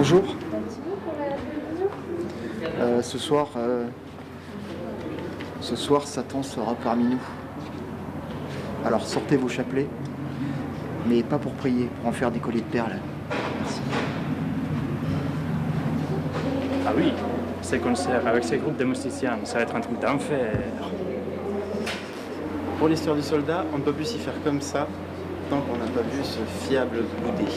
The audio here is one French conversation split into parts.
Bonjour. Euh, Ce soir, Satan sera parmi nous. Alors sortez vos chapelets, mais pas pour prier, pour en faire des colliers de perles. Merci. Ah oui, ces concerts avec ces groupes de musiciens, ça va être un truc d'enfer. Pour l'histoire du soldat, on ne peut plus s'y faire comme ça tant qu'on n'a pas vu ce fiable Boudet.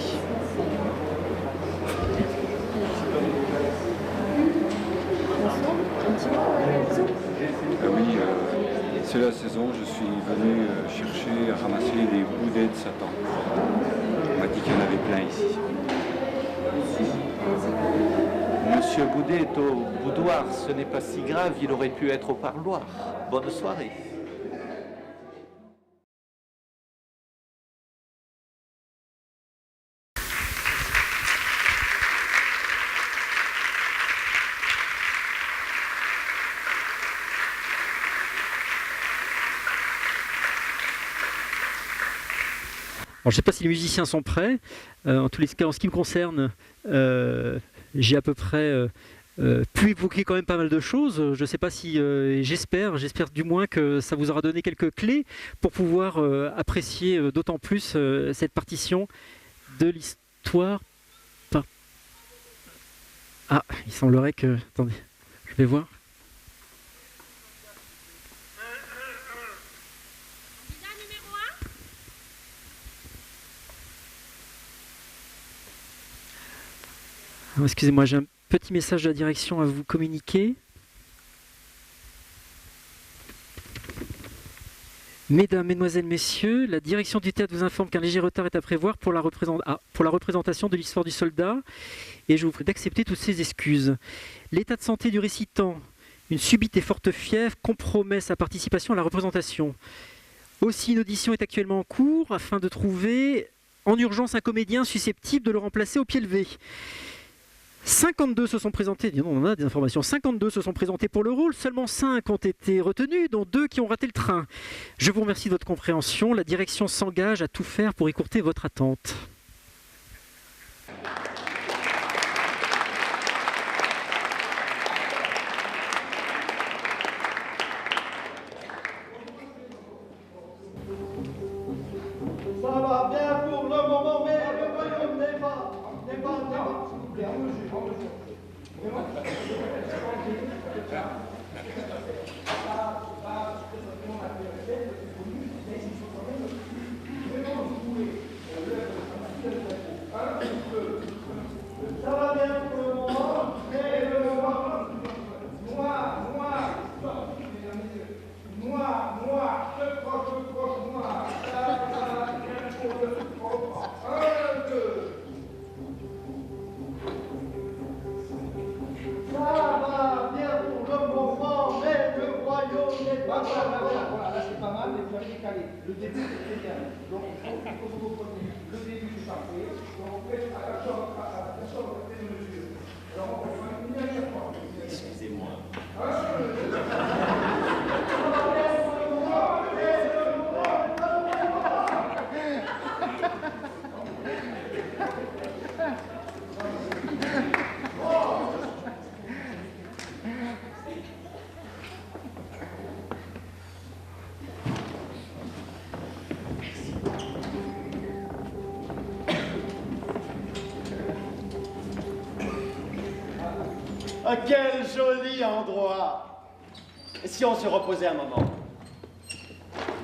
Oui, c'est la saison, je suis venu chercher à ramasser des boudets de Satan. On m'a dit qu'il y en avait plein ici. Monsieur Boudet est au boudoir, ce n'est pas si grave, il aurait pu être au parloir. Bonne soirée. Alors, je ne sais pas si les musiciens sont prêts. En tous les cas, en ce qui me concerne, j'ai à peu près pu évoquer quand même pas mal de choses. Je ne sais pas si, j'espère du moins que ça vous aura donné quelques clés pour pouvoir apprécier d'autant plus cette partition de l'histoire. Ah, il semblerait que... Attendez, je vais voir. Excusez-moi, j'ai un petit message de la direction à vous communiquer. Mesdames, Mesdemoiselles, Messieurs, la direction du théâtre vous informe qu'un léger retard est à prévoir pour la représentation de l'histoire du soldat et je vous prie d'accepter toutes ces excuses. L'état de santé du récitant, une subite et forte fièvre, compromet sa participation à la représentation. Aussi, une audition est actuellement en cours afin de trouver en urgence un comédien susceptible de le remplacer au pied levé. 52 se sont présentés, on a des informations, 52 se sont présentés pour le rôle, seulement 5 ont été retenus, dont 2 qui ont raté le train. Je vous remercie de votre compréhension, la direction s'engage à tout faire pour écourter votre attente. Ça va bien pour le moment, mais le royaume n'est pas, s'il vous plaît, en mesure. Ça va bien pour le moment, mais le moment, moi, je croche, moi. Ça va bien pour le moment. 1, 2. Ça va bien pour le moment, mais le royaume n'est pas voilà, là c'est pas mal, mais vous avez décalé. Le début c'est bien. Donc il faut que vous compreniez. Le début c'est parfait. Donc on fait attention à la mesure. Alors on fait une dernière fois. Excusez-moi. Ah, quel joli endroit! Si on se reposait un moment.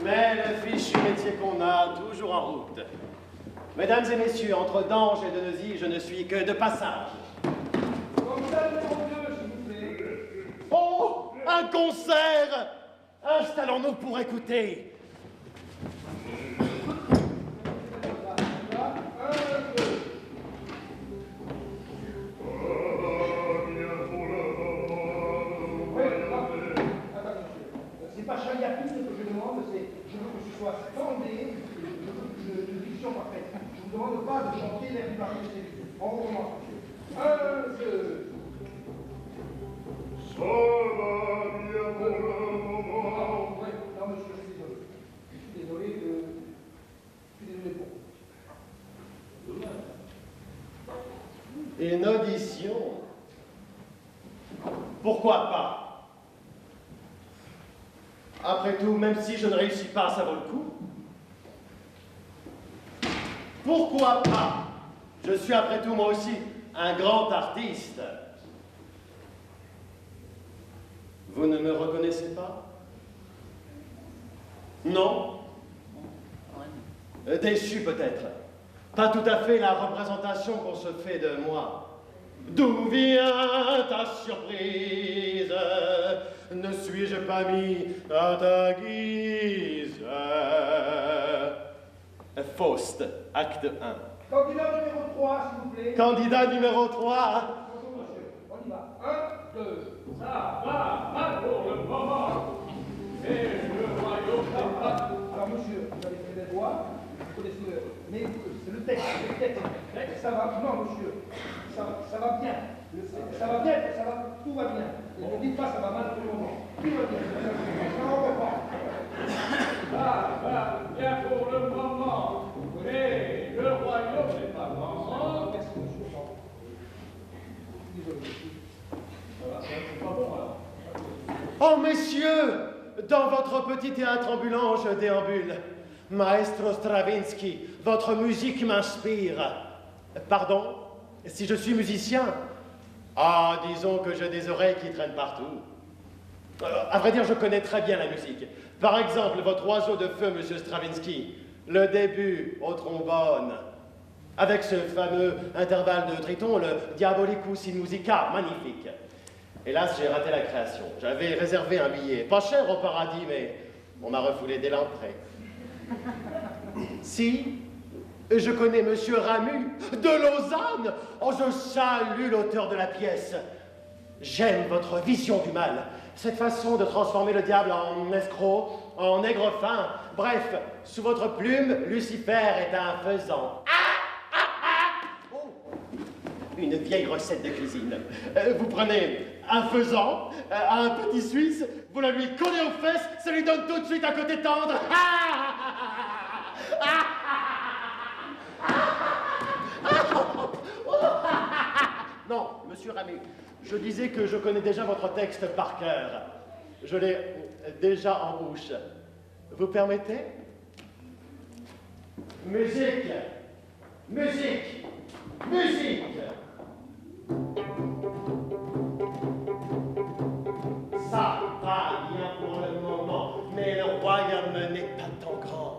Mais le fichu métier qu'on a, toujours en route. Mesdames et messieurs, entre Dange et Deneuzy, je ne suis que de passage. Oh, un concert! Installons-nous pour écouter. C'est pas chaliapine que je demande, c'est je veux que ce soit scandé, je veux une diction parfaite. Je ne vous demande pas de chanter l'air du Paris de Céline. On recommence. 1, 2. Ça va bien pour le moment. Non, monsieur, je suis désolé. Je suis désolé pour vous. Une audition? Pourquoi pas? Après tout, même si je ne réussis pas, ça vaut le coup. Pourquoi pas? Je suis après tout moi aussi un grand artiste. Vous ne me reconnaissez pas? Non? Déçu peut-être. Pas tout à fait la représentation qu'on se fait de moi. D'où vient ta surprise? Ne suis-je pas mis à ta guise? Faust, acte 1. Candidat numéro 3, s'il vous plaît. Candidat numéro 3. Bonjour, monsieur. On y va. 1, 2. Ça va mal pour le moment. Et le royaume n'est pas. Alors, monsieur, vous avez fait des voix. Vous connaissez mais c'est le texte. Ça va. Non, monsieur. Ça va bien. Ça va bien. Tout va bien. Et ne dites pas ça va mal pour le moment. Tout va bien. Ça reprend. Ça va bien pour le moment. Mais le royaume n'est pas mort. Merci, monsieur. Désolé. Voilà, c'est pas bon alors. Oh, messieurs, dans votre petit théâtre ambulant, je déambule. Maestro Stravinsky, votre musique m'inspire. Pardon, si je suis musicien? Ah, disons que j'ai des oreilles qui traînent partout. À vrai dire, je connais très bien la musique. Par exemple, votre oiseau de feu, monsieur Stravinsky, le début au trombone, avec ce fameux intervalle de triton, le Diabolicus in musica, magnifique. Hélas, j'ai raté la création. J'avais réservé un billet, pas cher au paradis, mais on m'a refoulé dès l'entrée. Si, je connais monsieur Ramu, de Lausanne. Oh, je salue l'auteur de la pièce. J'aime votre vision du mal, cette façon de transformer le diable en escroc, en nègre fin. Bref, sous votre plume, Lucifer est un faisan. Oh, une vieille recette de cuisine. Vous prenez un faisan, un petit Suisse, vous la lui collez aux fesses, ça lui donne tout de suite un côté tendre. Non, monsieur Ramu, je disais que je connais déjà votre texte par cœur. Je l'ai déjà en bouche. Vous permettez? Musique! Musique! Musique! Ça va bien pour le moment, mais le royaume n'est pas tant grand.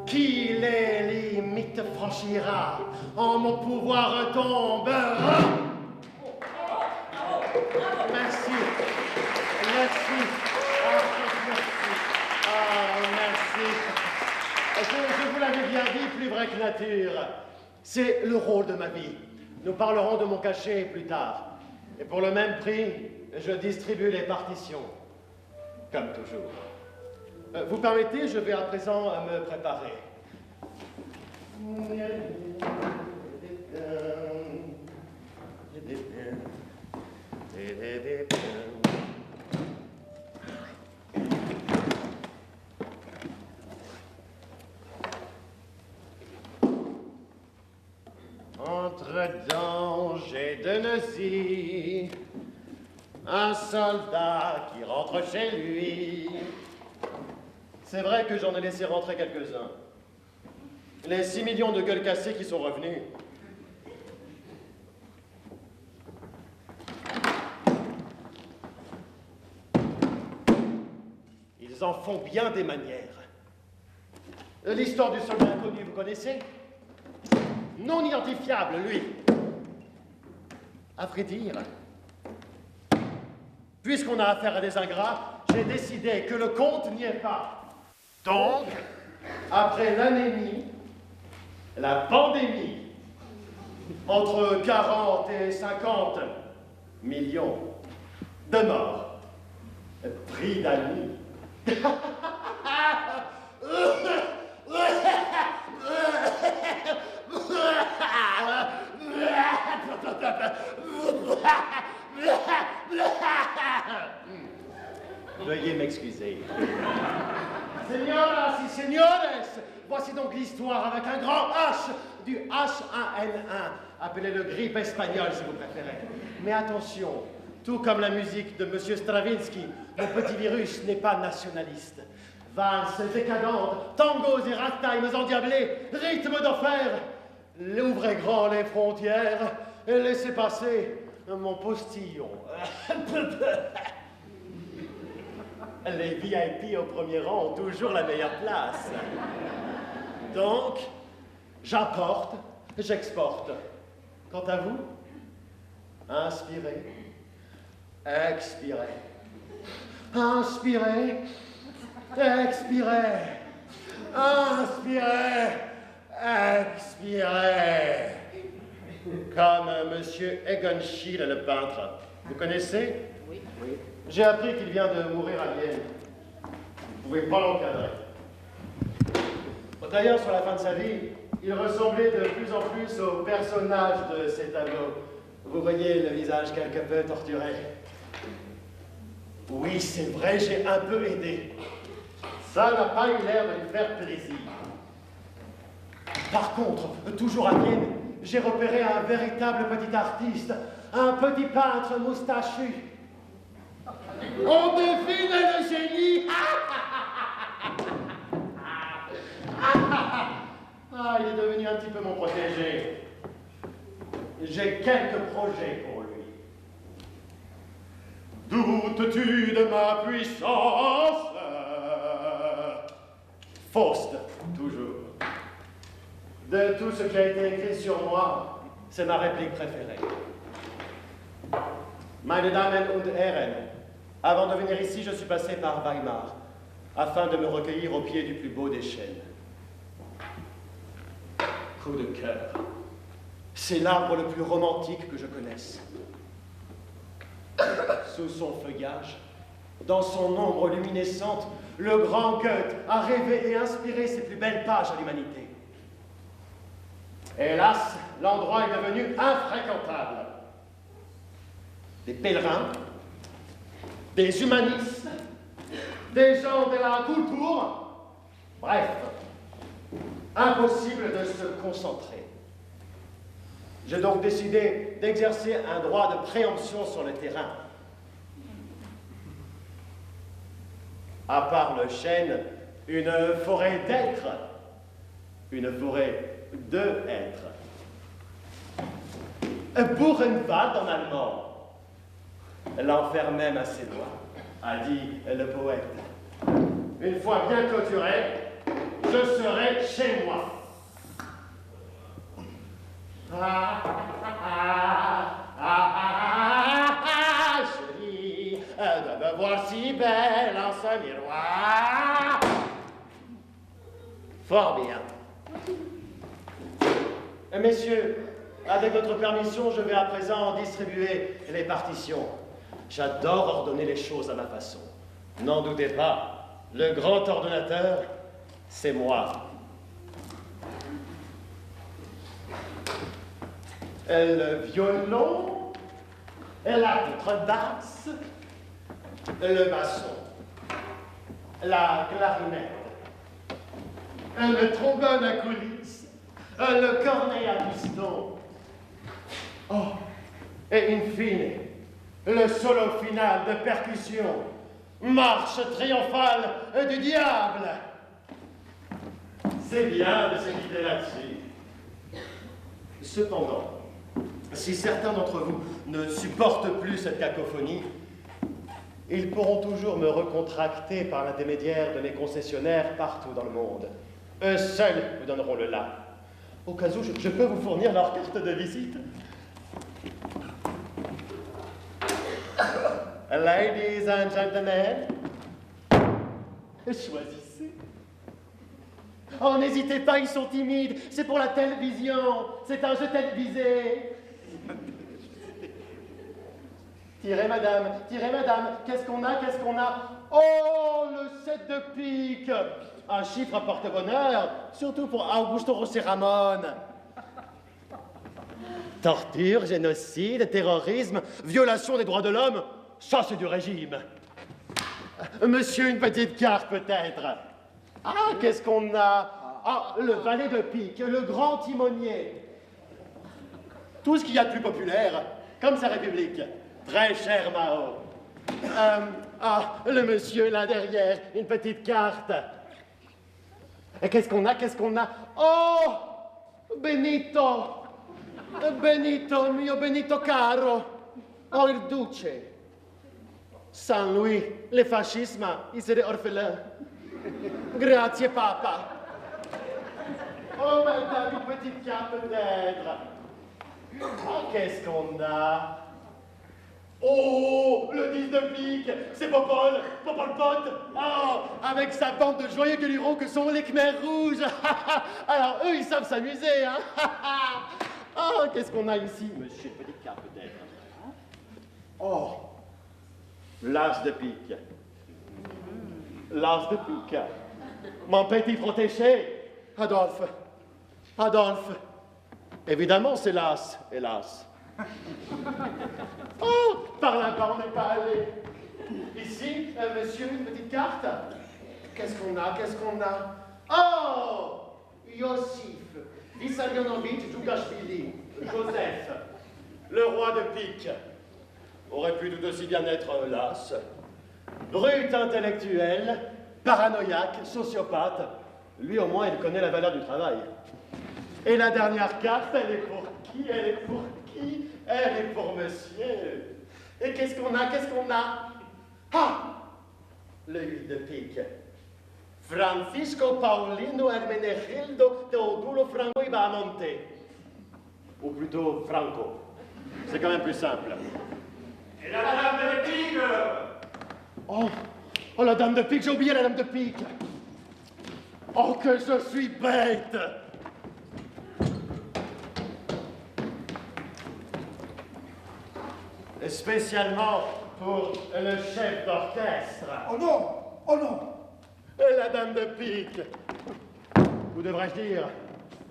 Qui les limites franchira, en mon pouvoir tombera. Merci. Merci. Merci. Je vous l'avais bien dit, plus vrai que nature. C'est le rôle de ma vie. Nous parlerons de mon cachet plus tard. Et pour le même prix, je distribue les partitions. Comme toujours. Vous permettez, je vais à présent me préparer. Entre dangers de Nazi, un soldat qui rentre chez lui. C'est vrai que j'en ai laissé rentrer quelques-uns. Les 6 millions de gueules cassées qui sont revenus. Ils en font bien des manières. L'histoire du soldat inconnu, vous connaissez? Non identifiable, lui. À vrai dire, puisqu'on a affaire à des ingrats, j'ai décidé que le compte n'y est pas. Donc, après l'anémie, la pandémie, entre 40 et 50 millions de morts, prix d'amis. Veuillez m'excuser. Señoras y señores, voici donc l'histoire avec un grand H du H1N1. Appelez-le grippe espagnole si vous préférez. Mais attention, tout comme la musique de M. Stravinsky, mon petit virus n'est pas nationaliste. Valses décadentes, tangos et ragtimes endiablés, rythmes d'enfer. Ouvrez grand les frontières et laissez passer mon postillon. Les VIP au premier rang ont toujours la meilleure place. Donc, j'apporte, j'exporte. Quant à vous, inspirez, expirez. Inspirez, expirez. Inspirez, expirez. Comme Monsieur Egon Schiele, le peintre. Vous connaissez? Oui. J'ai appris qu'il vient de mourir à Vienne. Vous pouvez pas l'encadrer. D'ailleurs, sur la fin de sa vie, il ressemblait de plus en plus au personnage de ces tableaux. Vous voyez le visage quelque peu torturé. Oui, c'est vrai, j'ai un peu aidé. Ça n'a pas eu l'air de lui faire plaisir. Par contre, toujours à Vienne, j'ai repéré un véritable petit artiste, un petit peintre moustachu. On devine le génie. Ah, il est devenu un petit peu mon protégé. J'ai quelques projets pour lui. Doutes-tu de ma puissance? Faust, toujours. De tout ce qui a été écrit sur moi, c'est ma réplique préférée. Meine Damen und Herren, avant de venir ici, je suis passé par Weimar, afin de me recueillir au pied du plus beau des chênes. Coup de cœur. C'est l'arbre le plus romantique que je connaisse. Sous son feuillage, dans son ombre luminescente, le grand Goethe a rêvé et inspiré ses plus belles pages à l'humanité. Hélas, l'endroit est devenu infréquentable. Des pèlerins, des humanistes, des gens de la culture, bref, impossible de se concentrer. J'ai donc décidé d'exercer un droit de préemption sur le terrain. À part le chêne, une forêt d'êtres, une forêt de êtres. Buchenwald en allemand. L'enfer même à ses doigts, a dit le poète. Une fois bien clôturé, je serai chez moi. Chérie, de me voir si belle en ce miroir. Fort bien. Messieurs, avec votre permission, je vais à présent distribuer les partitions. J'adore ordonner les choses à ma façon. N'en doutez pas, le grand ordonnateur, c'est moi. Le violon, la contrebasse, le basson, la clarinette, le trombone à coulisses, le cornet à piston. Oh, et in fine, le solo final de percussion, marche triomphale du diable. C'est bien de se quitter là-dessus. Cependant, si certains d'entre vous ne supportent plus cette cacophonie, ils pourront toujours me recontracter par l'intermédiaire de mes concessionnaires partout dans le monde. Eux seuls vous donneront le là. Au cas où, je peux vous fournir leur carte de visite. Ladies and gentlemen, choisissez. Oh, n'hésitez pas, ils sont timides. C'est pour la télévision. C'est un jeu télévisé. Tirez, madame. Qu'est-ce qu'on a? Oh, le 7 de pique. Un chiffre à porte-bonheur, surtout pour Augusto José Ramon. Torture, génocide, terrorisme, violation des droits de l'homme, ça c'est du régime. Monsieur, une petite carte peut-être. Ah, qu'est-ce qu'on a? Ah, le valet de pique, le grand timonier. tout ce qu'il y a de plus populaire, comme sa République. Très cher Mao. Le monsieur là derrière, une petite carte. Et qu'est-ce qu'on a? Qu'est-ce qu'on a? Oh! Benito! Benito, mio Benito caro! Oh, il duce! Sans lui, le fascisme, il serait orphelin. Grazie, papa! Oh, madame, une petite carte peut-être. Oh, qu'est-ce qu'on a? Oh, le 10 de pique, c'est Popol Pot. Oh, avec sa bande de joyeux gueulerons que sont les Khmers rouges. Alors, eux, ils savent s'amuser, hein. Oh, qu'est-ce qu'on a ici, monsieur? Une petite carte peut-être. Oh, l'as de pique. L'as de pique. Mon petit protégé, Adolphe. Évidemment, c'est l'as, hélas. Oh, par là-bas, on n'est pas allé. Ici, monsieur, une petite carte. Qu'est-ce qu'on a? Oh, Yossif, Vissarionovitch Djougashvili, Joseph, le roi de pique. Aurait pu tout aussi bien être un las. Brut intellectuel, paranoïaque, sociopathe. Lui, au moins, il connaît la valeur du travail. Et la dernière carte, elle est pour qui? Elle est pour monsieur. Et qu'est-ce qu'on a? Ah! Le 8 de pique. Francisco Paulino Hermenegildo Teodulo Franco Ibamonte. Ou plutôt Franco. C'est quand même plus simple. Et la dame de pique! Oh, la dame de pique, j'ai oublié la dame de pique. Oh, que je suis bête! Spécialement pour le chef d'orchestre. Oh non! Et la dame de pique. Ou devrais-je dire,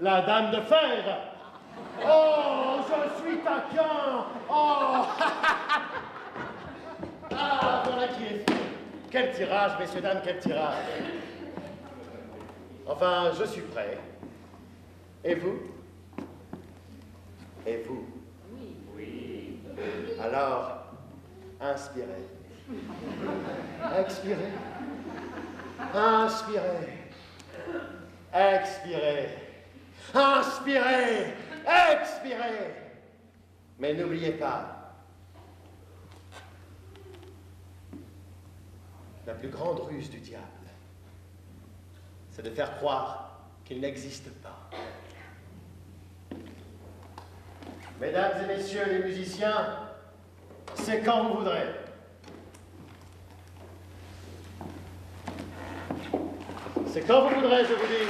la dame de fer. Oh, je suis taquin. Oh. Ah, voilà qui est fait. Quel tirage, messieurs, dames, quel tirage. Enfin, je suis prêt. Et vous? Oui. Alors, inspirez. Expirez. Inspirez. Expirez. Mais n'oubliez pas, la plus grande ruse du diable, c'est de faire croire qu'il n'existe pas. Mesdames et messieurs les musiciens, c'est quand vous voudrez. C'est quand vous voudrez, je vous dis.